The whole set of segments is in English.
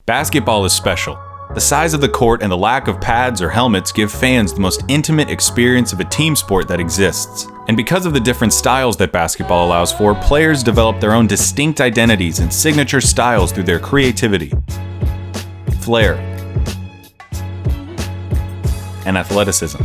Basketball is special. The size of the court and the lack of pads or helmets give fans the most intimate experience of a team sport that exists. And because of the different styles that basketball allows for, players develop their own distinct identities and signature styles through their creativity, flair, and athleticism.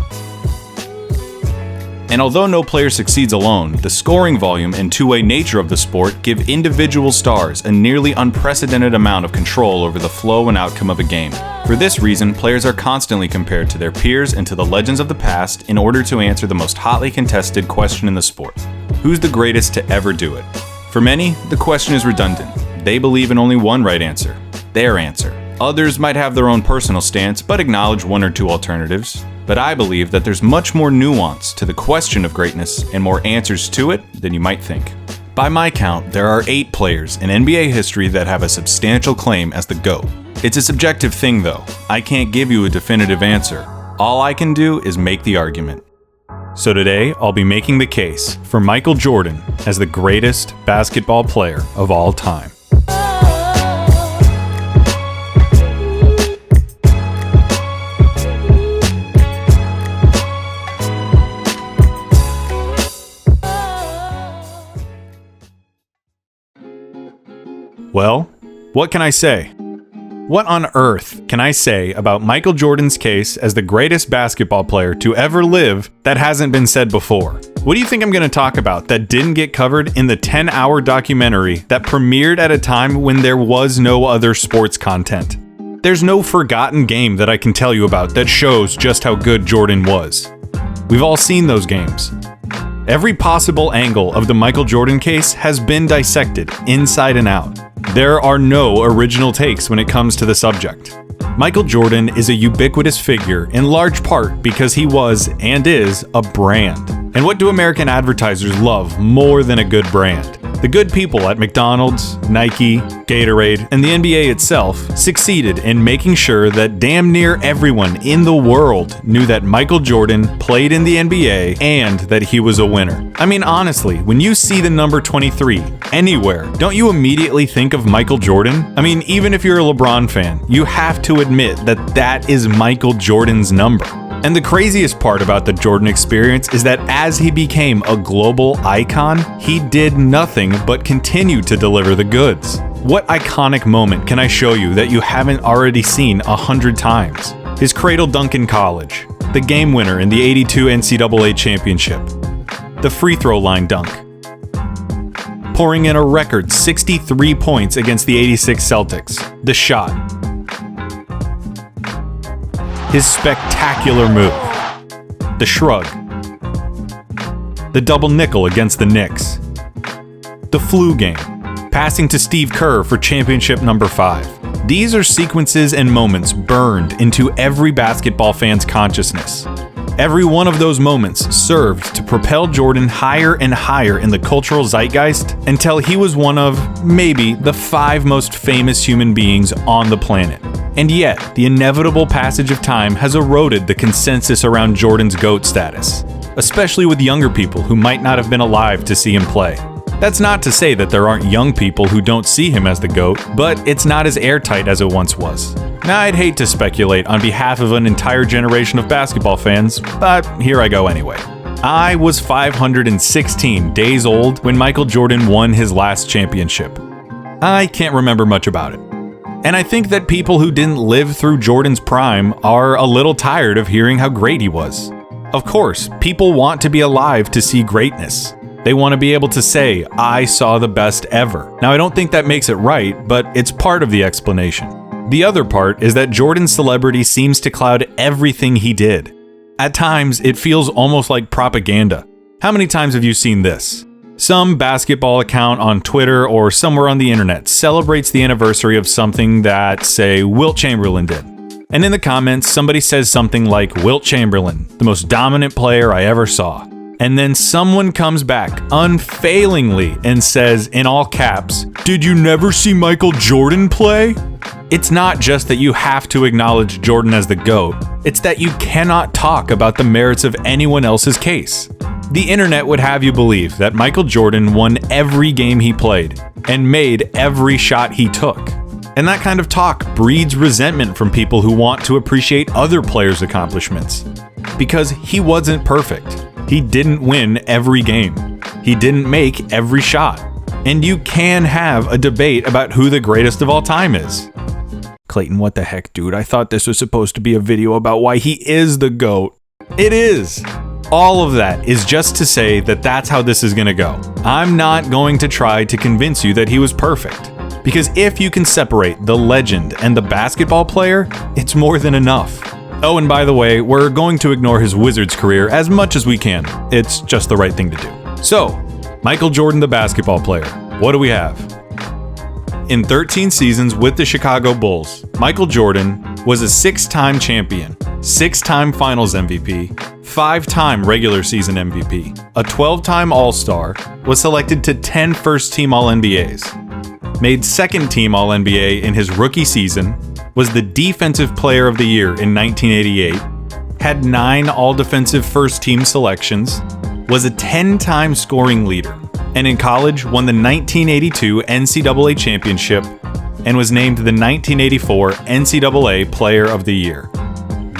And although no player succeeds alone, the scoring volume and two-way nature of the sport give individual stars a nearly unprecedented amount of control over the flow and outcome of a game. For this reason, players are constantly compared to their peers and to the legends of the past in order to answer the most hotly contested question in the sport: who's the greatest to ever do it? For many, the question is redundant. They believe in only one right answer: their answer. Others might have their own personal stance, but acknowledge one or two alternatives. But I believe that there's much more nuance to the question of greatness and more answers to it than you might think. By my count, there are 8 players in NBA history that have a substantial claim as the GOAT. It's a subjective thing though. I can't give you a definitive answer. All I can do is make the argument. So today, I'll be making the case for Michael Jordan as the greatest basketball player of all time. Well, what can I say? What on earth can I say about Michael Jordan's case as the greatest basketball player to ever live that hasn't been said before? What do you think I'm going to talk about that didn't get covered in the 10-hour documentary that premiered at a time when there was no other sports content? There's no forgotten game that I can tell you about that shows just how good Jordan was. We've all seen those games. Every possible angle of the Michael Jordan case has been dissected inside and out. There are no original takes when it comes to the subject. Michael Jordan is a ubiquitous figure in large part because he was and is a brand. And what do American advertisers love more than a good brand? The good people at McDonald's, Nike, Gatorade, and the NBA itself succeeded in making sure that damn near everyone in the world knew that Michael Jordan played in the NBA and that he was a winner. I mean, honestly, when you see the number 23 anywhere, don't you immediately think of Michael Jordan? I mean, even if you're a LeBron fan, you have to admit that that is Michael Jordan's number. And the craziest part about the Jordan experience is that as he became a global icon, he did nothing but continue to deliver the goods. What iconic moment can I show you that you haven't already seen 100 times? His cradle dunk in college, the game winner in the '82 NCAA championship, the free throw line dunk, pouring in a record 63 points against the '86 Celtics, the shot, his spectacular move, the shrug, the double nickel against the Knicks, the flu game, passing to Steve Kerr for championship number 5. These are sequences and moments burned into every basketball fan's consciousness. Every one of those moments served to propel Jordan higher and higher in the cultural zeitgeist until he was one of, maybe, the 5 most famous human beings on the planet. And yet, the inevitable passage of time has eroded the consensus around Jordan's GOAT status, especially with younger people who might not have been alive to see him play. That's not to say that there aren't young people who don't see him as the GOAT, but it's not as airtight as it once was. Now, I'd hate to speculate on behalf of an entire generation of basketball fans, but here I go anyway. I was 516 days old when Michael Jordan won his last championship. I can't remember much about it. And I think that people who didn't live through Jordan's prime are a little tired of hearing how great he was. Of course, people want to be alive to see greatness. They want to be able to say, I saw the best ever. Now, I don't think that makes it right, but it's part of the explanation. The other part is that Jordan's celebrity seems to cloud everything he did. At times, it feels almost like propaganda. How many times have you seen this? Some basketball account on Twitter or somewhere on the internet celebrates the anniversary of something that, say, Wilt Chamberlain did. And in the comments, somebody says something like, Wilt Chamberlain, the most dominant player I ever saw. And then someone comes back unfailingly and says, in all caps, did you never see Michael Jordan play? It's not just that you have to acknowledge Jordan as the GOAT, it's that you cannot talk about the merits of anyone else's case. The internet would have you believe that Michael Jordan won every game he played and made every shot he took. And that kind of talk breeds resentment from people who want to appreciate other players' accomplishments. Because he wasn't perfect. He didn't win every game. He didn't make every shot. And you can have a debate about who the greatest of all time is. Clayton, what the heck, dude? I thought this was supposed to be a video about why he is the GOAT. It is. All of that is just to say that that's how this is gonna go. I'm not going to try to convince you that he was perfect. Because if you can separate the legend and the basketball player, it's more than enough. Oh, and by the way, we're going to ignore his Wizards career as much as we can. It's just the right thing to do. So, Michael Jordan, the basketball player. What do we have? In 13 seasons with the Chicago Bulls, Michael Jordan was a 6-time champion, 6-time Finals MVP, 5-time regular season MVP, a 12-time All-Star, was selected to 10 first-team All-NBAs, made second-team All-NBA in his rookie season, was the Defensive Player of the Year in 1988, had 9 All-Defensive first-team selections, was a 10-time scoring leader, and in college won the 1982 NCAA championship and was named the 1984 NCAA Player of the Year.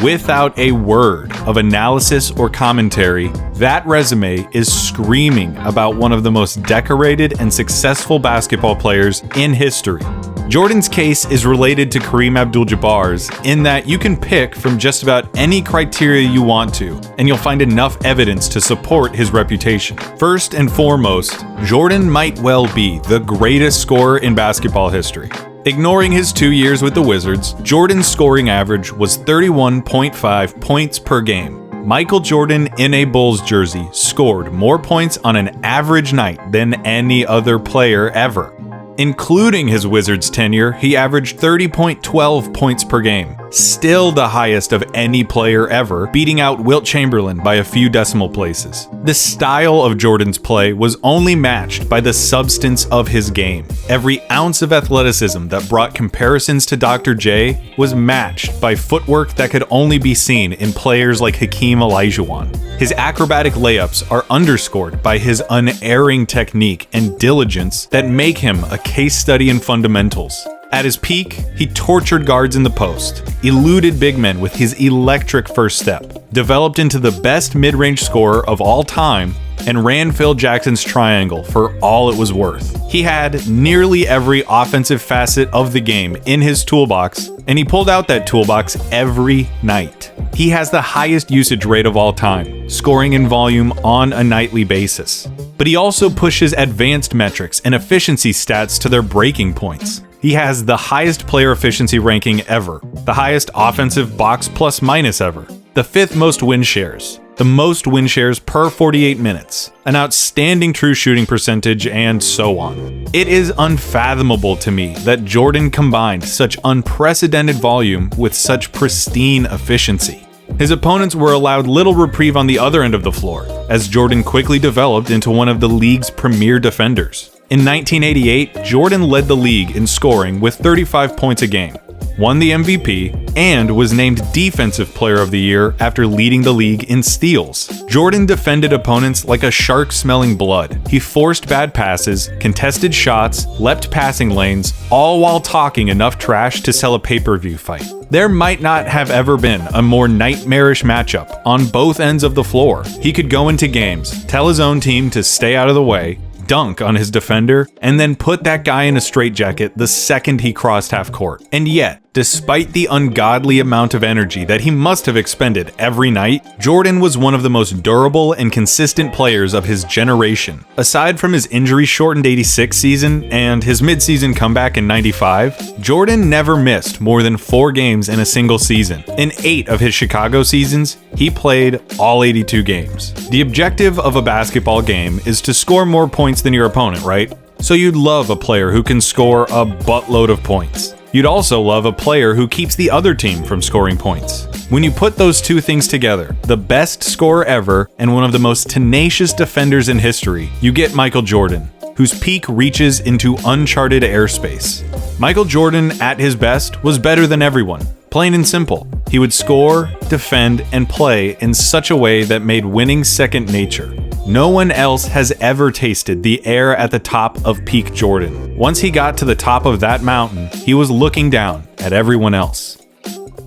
Without a word of analysis or commentary, that resume is screaming about one of the most decorated and successful basketball players in history. Jordan's case is related to Kareem Abdul-Jabbar's in that you can pick from just about any criteria you want to, and you'll find enough evidence to support his reputation. First and foremost, Jordan might well be the greatest scorer in basketball history. Ignoring his 2 years with the Wizards, Jordan's scoring average was 31.5 points per game. Michael Jordan in a Bulls jersey scored more points on an average night than any other player ever. Including his Wizards tenure, he averaged 30.12 points per game, still the highest of any player ever, beating out Wilt Chamberlain by a few decimal places. The style of Jordan's play was only matched by the substance of his game. Every ounce of athleticism that brought comparisons to Dr. J was matched by footwork that could only be seen in players like Hakeem Olajuwon. His acrobatic layups are underscored by his unerring technique and diligence that make him a case study in fundamentals. At his peak, he tortured guards in the post, eluded big men with his electric first step, developed into the best mid-range scorer of all time, and ran Phil Jackson's triangle for all it was worth. He had nearly every offensive facet of the game in his toolbox, and he pulled out that toolbox every night. He has the highest usage rate of all time, scoring in volume on a nightly basis. But he also pushes advanced metrics and efficiency stats to their breaking points. He has the highest player efficiency ranking ever, the highest offensive box plus minus ever, the 5th most win shares, the most win shares per 48 minutes, an outstanding true shooting percentage, and so on. It is unfathomable to me that Jordan combined such unprecedented volume with such pristine efficiency. His opponents were allowed little reprieve on the other end of the floor, as Jordan quickly developed into one of the league's premier defenders. In 1988, Jordan led the league in scoring with 35 points a game, won the MVP, and was named Defensive Player of the Year after leading the league in steals. Jordan defended opponents like a shark smelling blood. He forced bad passes, contested shots, leapt passing lanes, all while talking enough trash to sell a pay-per-view fight. There might not have ever been a more nightmarish matchup on both ends of the floor. He could go into games, tell his own team to stay out of the way, dunk on his defender, and then put that guy in a straitjacket the second he crossed half court. And yet, despite the ungodly amount of energy that he must have expended every night, Jordan was one of the most durable and consistent players of his generation. Aside from his injury-shortened 86 season and his mid-season comeback in 95, Jordan never missed more than 4 games in a single season. In 8 of his Chicago seasons, he played all 82 games. The objective of a basketball game is to score more points than your opponent, right? So you'd love a player who can score a buttload of points. You'd also love a player who keeps the other team from scoring points. When you put those two things together, the best scorer ever and one of the most tenacious defenders in history, you get Michael Jordan, whose peak reaches into uncharted airspace. Michael Jordan, at his best, was better than everyone. Plain and simple. He would score, defend, and play in such a way that made winning second nature. No one else has ever tasted the air at the top of peak Jordan. Once he got to the top of that mountain, he was looking down at everyone else.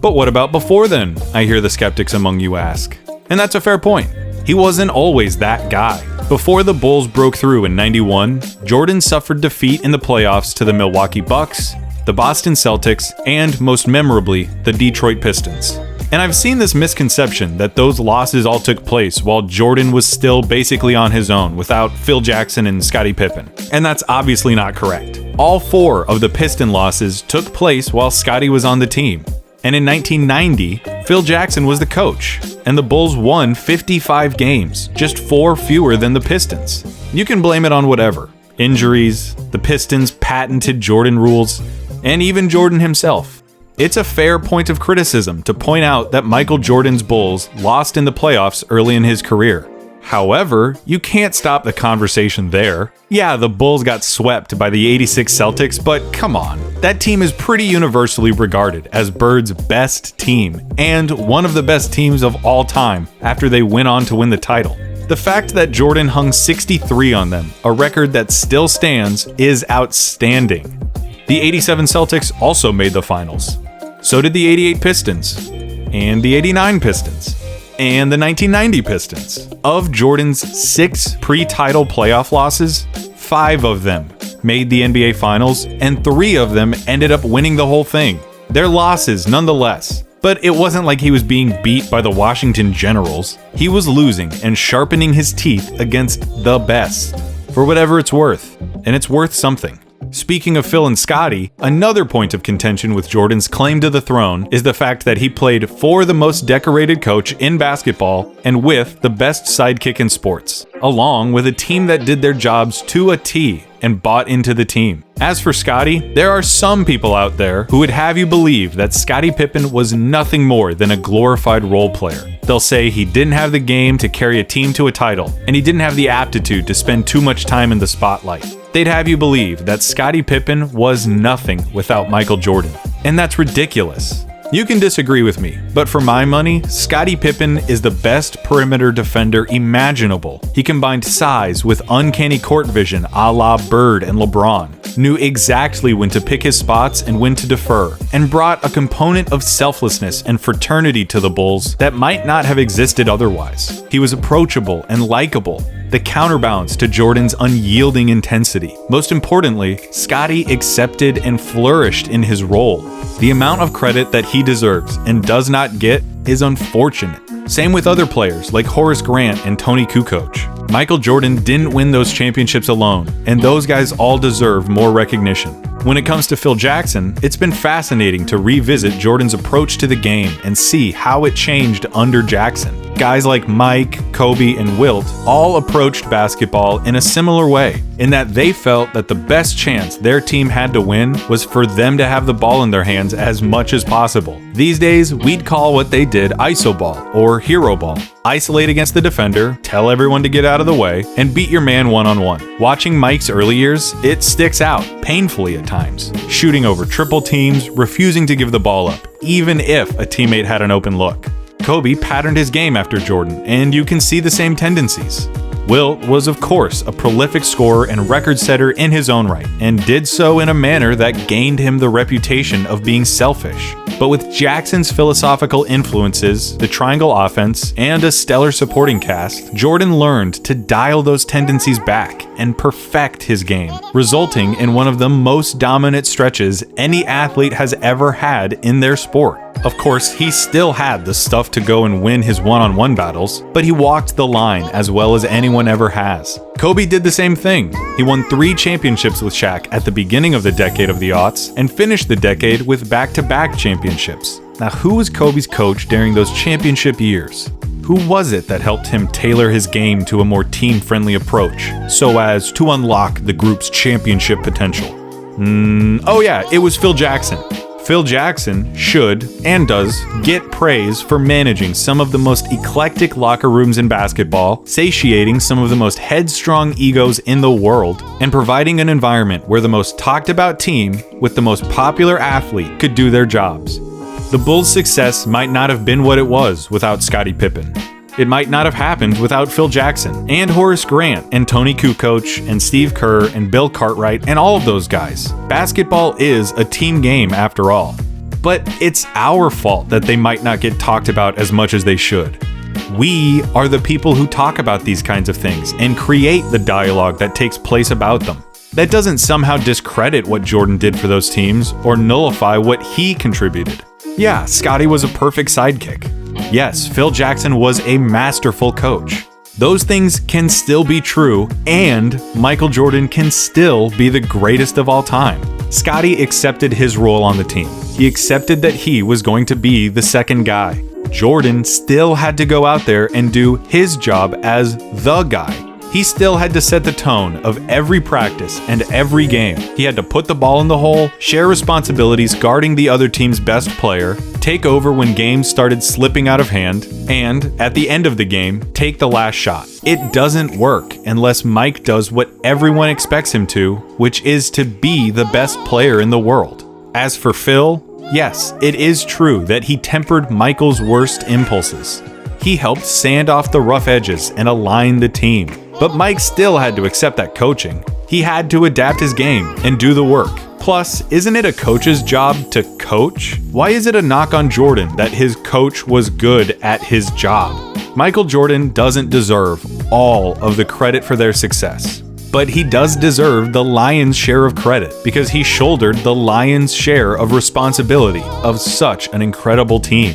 But what about before then? I hear the skeptics among you ask. And that's a fair point. He wasn't always that guy. Before the Bulls broke through in '91, Jordan suffered defeat in the playoffs to the Milwaukee Bucks, the Boston Celtics, and most memorably, the Detroit Pistons. And I've seen this misconception that those losses all took place while Jordan was still basically on his own without Phil Jackson and Scottie Pippen. And that's obviously not correct. All 4 of the Piston losses took place while Scottie was on the team. And in 1990, Phil Jackson was the coach, and the Bulls won 55 games, just 4 fewer than the Pistons. You can blame it on whatever. Injuries, the Pistons' patented Jordan rules, and even Jordan himself. It's a fair point of criticism to point out that Michael Jordan's Bulls lost in the playoffs early in his career. However, you can't stop the conversation there. Yeah, the Bulls got swept by the '86 Celtics, but come on. That team is pretty universally regarded as Bird's best team, and one of the best teams of all time after they went on to win the title. The fact that Jordan hung 63 on them, a record that still stands, is outstanding. The '87 Celtics also made the finals. So did the '88 Pistons, and the '89 Pistons, and the 1990 Pistons. Of Jordan's 6 pre-title playoff losses, 5 of them made the NBA Finals, and 3 of them ended up winning the whole thing. They're losses nonetheless. But it wasn't like he was being beat by the Washington Generals. He was losing and sharpening his teeth against the best, for whatever it's worth. And it's worth something. Speaking of Phil and Scottie, another point of contention with Jordan's claim to the throne is the fact that he played for the most decorated coach in basketball and with the best sidekick in sports, along with a team that did their jobs to a T and bought into the team. As for Scottie, there are some people out there who would have you believe that Scottie Pippen was nothing more than a glorified role player. They'll say he didn't have the game to carry a team to a title, and he didn't have the aptitude to spend too much time in the spotlight. They'd have you believe that Scottie Pippen was nothing without Michael Jordan. And that's ridiculous. You can disagree with me, but for my money, Scottie Pippen is the best perimeter defender imaginable. He combined size with uncanny court vision a la Bird and LeBron, knew exactly when to pick his spots and when to defer, and brought a component of selflessness and fraternity to the Bulls that might not have existed otherwise. He was approachable and likable, the counterbalance to Jordan's unyielding intensity. Most importantly, Scottie accepted and flourished in his role. The amount of credit that he deserves and does not get is unfortunate. Same with other players like Horace Grant and Tony Kukoc. Michael Jordan didn't win those championships alone, and those guys all deserve more recognition. When it comes to Phil Jackson, it's been fascinating to revisit Jordan's approach to the game and see how it changed under Jackson. Guys like Mike, Kobe, and Wilt all approached basketball in a similar way, in that they felt that the best chance their team had to win was for them to have the ball in their hands as much as possible. These days, we'd call what they did iso ball or hero ball. Isolate against the defender, tell everyone to get out of the way, and beat your man one-on-one. Watching Mike's early years, it sticks out, painfully at times. Shooting over triple teams, refusing to give the ball up, even if a teammate had an open look. Kobe patterned his game after Jordan, and you can see the same tendencies. Wilt was, of course, a prolific scorer and record setter in his own right, and did so in a manner that gained him the reputation of being selfish. But with Jackson's philosophical influences, the triangle offense, and a stellar supporting cast, Jordan learned to dial those tendencies back and perfect his game, resulting in one of the most dominant stretches any athlete has ever had in their sport. Of course, he still had the stuff to go and win his one-on-one battles, but he walked the line as well as anyone ever has. Kobe did the same thing. He won 3 championships with Shaq at the beginning of the decade of the aughts, and finished the decade with back-to-back championships. Now, who was Kobe's coach during those championship years? Who was it that helped him tailor his game to a more team-friendly approach, so as to unlock the group's championship potential? Oh yeah, it was Phil Jackson. Phil Jackson should, and does, get praise for managing some of the most eclectic locker rooms in basketball, satiating some of the most headstrong egos in the world, and providing an environment where the most talked about team with the most popular athlete could do their jobs. The Bulls' success might not have been what it was without Scottie Pippen. It might not have happened without Phil Jackson, and Horace Grant, and Tony Kukoc, and Steve Kerr, and Bill Cartwright, and all of those guys. Basketball is a team game after all. But it's our fault that they might not get talked about as much as they should. We are the people who talk about these kinds of things and create the dialogue that takes place about them. That doesn't somehow discredit what Jordan did for those teams or nullify what he contributed. Yeah, Scottie was a perfect sidekick. Yes, Phil Jackson was a masterful coach. Those things can still be true, and Michael Jordan can still be the greatest of all time. Scottie accepted his role on the team. He accepted that he was going to be the second guy. Jordan still had to go out there and do his job as the guy. He still had to set the tone of every practice and every game. He had to put the ball in the hole, share responsibilities guarding the other team's best player, take over when games started slipping out of hand, and, at the end of the game, take the last shot. It doesn't work unless Mike does what everyone expects him to, which is to be the best player in the world. As for Phil, yes, it is true that he tempered Michael's worst impulses. He helped sand off the rough edges and align the team. But Mike still had to accept that coaching. He had to adapt his game and do the work. Plus, isn't it a coach's job to coach? Why is it a knock on Jordan that his coach was good at his job? Michael Jordan doesn't deserve all of the credit for their success. But he does deserve the lion's share of credit because he shouldered the lion's share of responsibility of such an incredible team.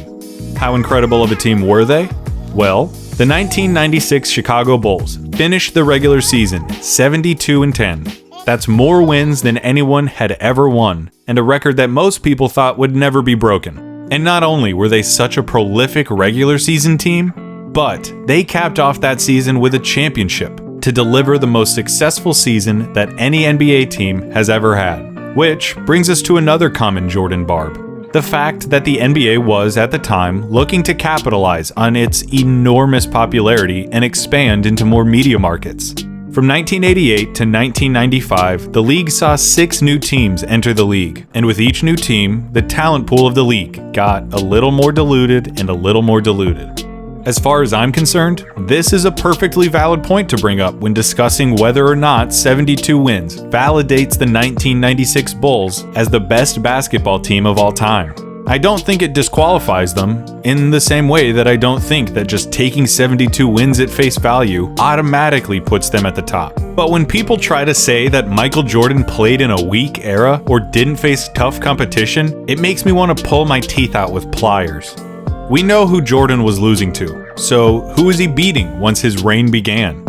How incredible of a team were they? Well, the 1996 Chicago Bulls finished the regular season 72-10. That's more wins than anyone had ever won, and a record that most people thought would never be broken. And not only were they such a prolific regular season team, but they capped off that season with a championship to deliver the most successful season that any NBA team has ever had. Which brings us to another common Jordan barb. The fact that the NBA was, at the time, looking to capitalize on its enormous popularity and expand into more media markets. From 1988 to 1995, the league saw 6 new teams enter the league, and with each new team, the talent pool of the league got a little more diluted and a little more diluted. As far as I'm concerned, this is a perfectly valid point to bring up when discussing whether or not 72 wins validates the 1996 Bulls as the best basketball team of all time. I don't think it disqualifies them, in the same way that I don't think that just taking 72 wins at face value automatically puts them at the top. But when people try to say that Michael Jordan played in a weak era or didn't face tough competition, it makes me want to pull my teeth out with pliers. We know who Jordan was losing to, so who is he beating once his reign began?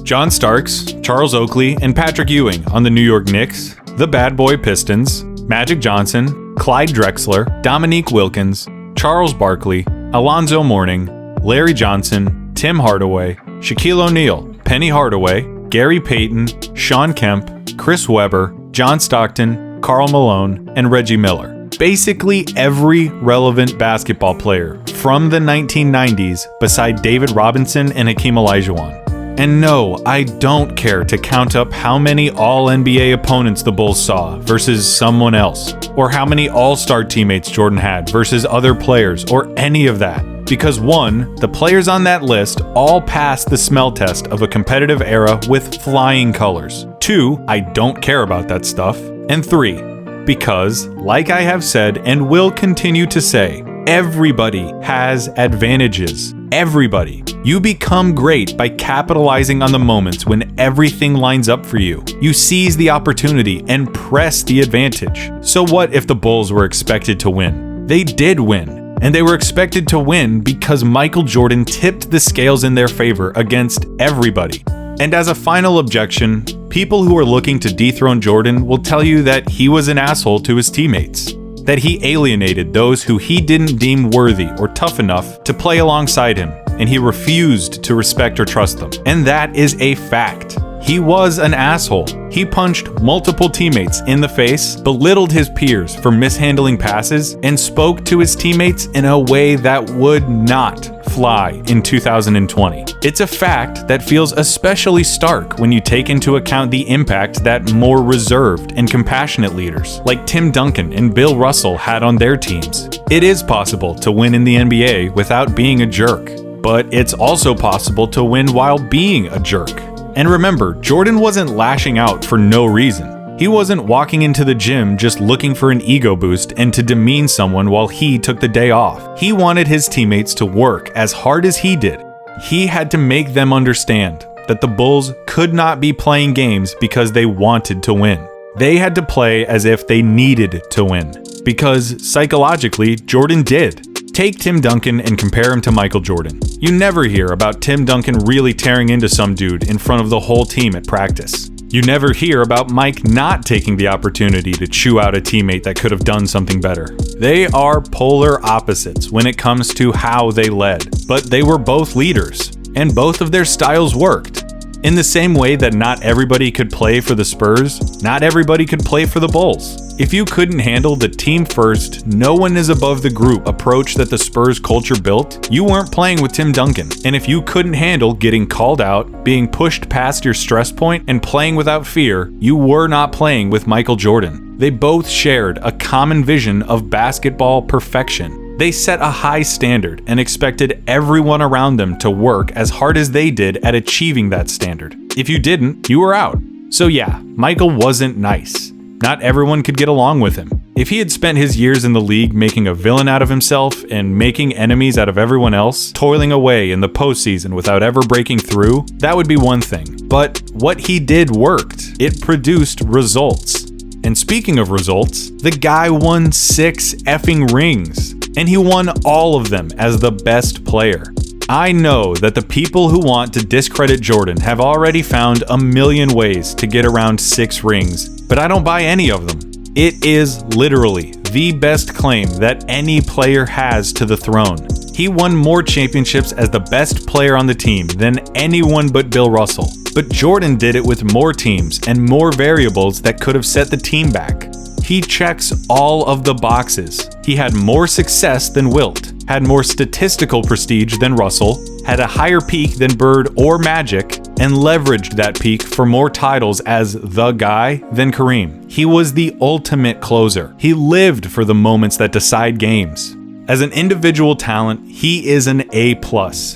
John Starks, Charles Oakley, and Patrick Ewing on the New York Knicks, the Bad Boy Pistons, Magic Johnson, Clyde Drexler, Dominique Wilkins, Charles Barkley, Alonzo Mourning, Larry Johnson, Tim Hardaway, Shaquille O'Neal, Penny Hardaway, Gary Payton, Shawn Kemp, Chris Webber, John Stockton, Karl Malone, and Reggie Miller. Basically every relevant basketball player from the 1990s beside David Robinson and Hakeem Olajuwon. And no, I don't care to count up how many All-NBA opponents the Bulls saw versus someone else, or how many All-Star teammates Jordan had versus other players, or any of that. Because 1, the players on that list all passed the smell test of a competitive era with flying colors. 2, I don't care about that stuff. And 3, because, like I have said and will continue to say, everybody has advantages. Everybody. You become great by capitalizing on the moments when everything lines up for you. You seize the opportunity and press the advantage. So what if the Bulls were expected to win? They did win. And they were expected to win because Michael Jordan tipped the scales in their favor against everybody. And as a final objection, people who are looking to dethrone Jordan will tell you that he was an asshole to his teammates, that he alienated those who he didn't deem worthy or tough enough to play alongside him, and he refused to respect or trust them. And that is a fact. He was an asshole. He punched multiple teammates in the face, belittled his peers for mishandling passes, and spoke to his teammates in a way that would not fly in 2020. It's a fact that feels especially stark when you take into account the impact that more reserved and compassionate leaders like Tim Duncan and Bill Russell had on their teams. It is possible to win in the NBA without being a jerk. but it's also possible to win while being a jerk. And remember, Jordan wasn't lashing out for no reason. He wasn't walking into the gym just looking for an ego boost and to demean someone while he took the day off. He wanted his teammates to work as hard as he did. He had to make them understand that the Bulls could not be playing games because they wanted to win. They had to play as if they needed to win, because psychologically, Jordan did. Take Tim Duncan and compare him to Michael Jordan. You never hear about Tim Duncan really tearing into some dude in front of the whole team at practice. You never hear about Mike not taking the opportunity to chew out a teammate that could have done something better. They are polar opposites when it comes to how they led, but they were both leaders, and both of their styles worked. In the same way that not everybody could play for the Spurs, not everybody could play for the Bulls. If you couldn't handle the team first, no one is above the group approach that the Spurs culture built, you weren't playing with Tim Duncan. And if you couldn't handle getting called out, being pushed past your stress point, and playing without fear, you were not playing with Michael Jordan. They both shared a common vision of basketball perfection. They set a high standard and expected everyone around them to work as hard as they did at achieving that standard. If you didn't, you were out. So yeah, Michael wasn't nice. Not everyone could get along with him. If he had spent his years in the league making a villain out of himself and making enemies out of everyone else, toiling away in the postseason without ever breaking through, that would be one thing. But what he did worked. It produced results. And speaking of results, the guy won 6 effing rings. And he won all of them as the best player. I know that the people who want to discredit Jordan have already found a million ways to get around 6 rings, but I don't buy any of them. It is literally the best claim that any player has to the throne. He won more championships as the best player on the team than anyone but Bill Russell. But Jordan did it with more teams and more variables that could have set the team back. He checks all of the boxes. He had more success than Wilt, had more statistical prestige than Russell, had a higher peak than Bird or Magic, and leveraged that peak for more titles as the guy than Kareem. He was the ultimate closer. He lived for the moments that decide games. As an individual talent, he is an A+,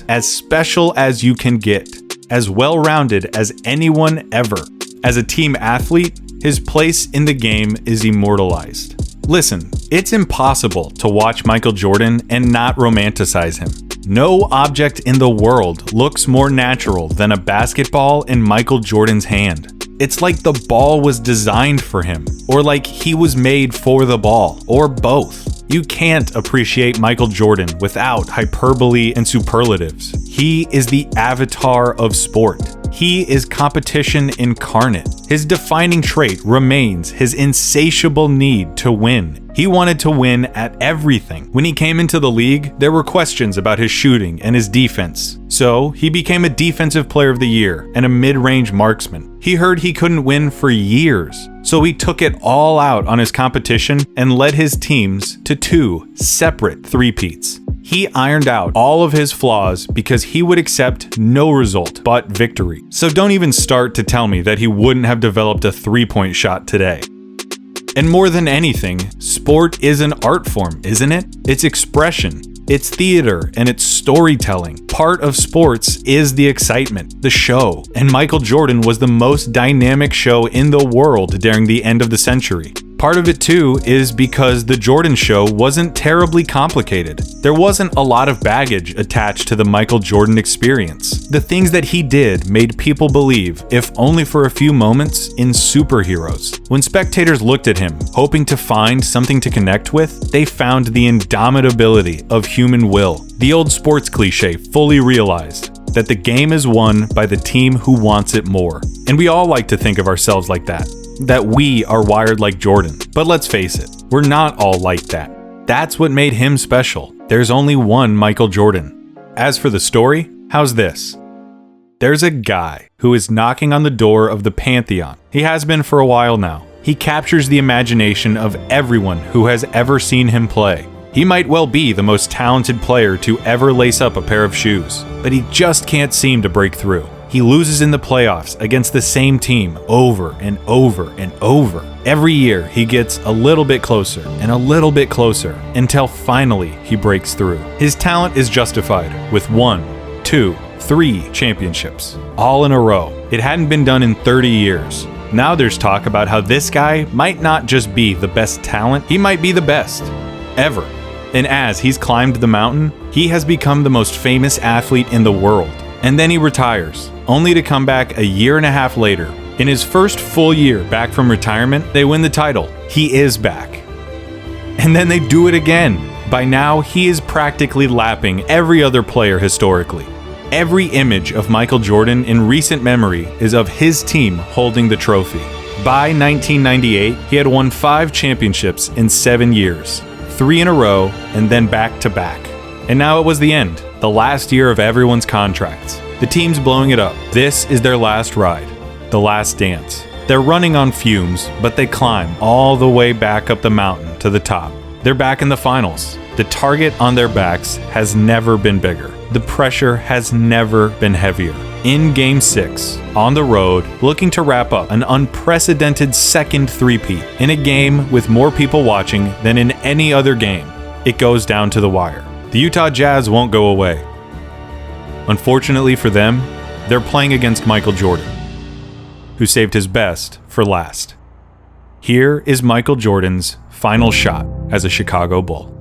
as special as you can get, as well-rounded as anyone ever. As a team athlete, his place in the game is immortalized. Listen, it's impossible to watch Michael Jordan and not romanticize him. No object in the world looks more natural than a basketball in Michael Jordan's hand. It's like the ball was designed for him, or like he was made for the ball, or both. You can't appreciate Michael Jordan without hyperbole and superlatives. He is the avatar of sport. He is competition incarnate. His defining trait remains his insatiable need to win. He wanted to win at everything. When he came into the league, there were questions about his shooting and his defense. So he became a Defensive Player of the Year and a mid-range marksman. He heard he couldn't win for years, so he took it all out on his competition and led his teams to 2 separate three-peats. He ironed out all of his flaws because he would accept no result but victory. So don't even start to tell me that he wouldn't have developed a three-point shot today. And more than anything, sport is an art form, isn't it? It's expression, it's theater, and it's storytelling. Part of sports is the excitement, the show. And Michael Jordan was the most dynamic show in the world during the end of the century. Part of it too is because the Jordan show wasn't terribly complicated. There wasn't a lot of baggage attached to the Michael Jordan experience. The things that he did made people believe, if only for a few moments, in superheroes. When spectators looked at him, hoping to find something to connect with, they found the indomitability of human will. The old sports cliche fully realized that the game is won by the team who wants it more. And we all like to think of ourselves like that we are wired like Jordan. But let's face it, we're not all like that. That's what made him special. There's only one Michael Jordan. As for the story, how's this? There's a guy who is knocking on the door of the Pantheon. He has been for a while now. He captures the imagination of everyone who has ever seen him play. He might well be the most talented player to ever lace up a pair of shoes, but he just can't seem to break through. He loses in the playoffs against the same team over and over and over. Every year, he gets a little bit closer and a little bit closer until finally he breaks through. His talent is justified with 1, 2, 3 championships, all in a row. It hadn't been done in 30 years. Now there's talk about how this guy might not just be the best talent, he might be the best ever. And as he's climbed the mountain, he has become the most famous athlete in the world. And then he retires, only to come back a year and a half later. In his first full year back from retirement, they win the title. He is back. And then they do it again. By now, he is practically lapping every other player historically. Every image of Michael Jordan in recent memory is of his team holding the trophy. By 1998, he had won 5 championships in 7 years, 3 in a row, and then back to back. And now it was the end, the last year of everyone's contracts. The team's blowing it up. This is their last ride, the last dance. They're running on fumes, but they climb all the way back up the mountain to the top. They're back in the finals. The target on their backs has never been bigger. The pressure has never been heavier. In Game 6, on the road, looking to wrap up an unprecedented second three-peat in a game with more people watching than in any other game, it goes down to the wire. The Utah Jazz won't go away. Unfortunately for them, they're playing against Michael Jordan, who saved his best for last. Here is Michael Jordan's final shot as a Chicago Bull.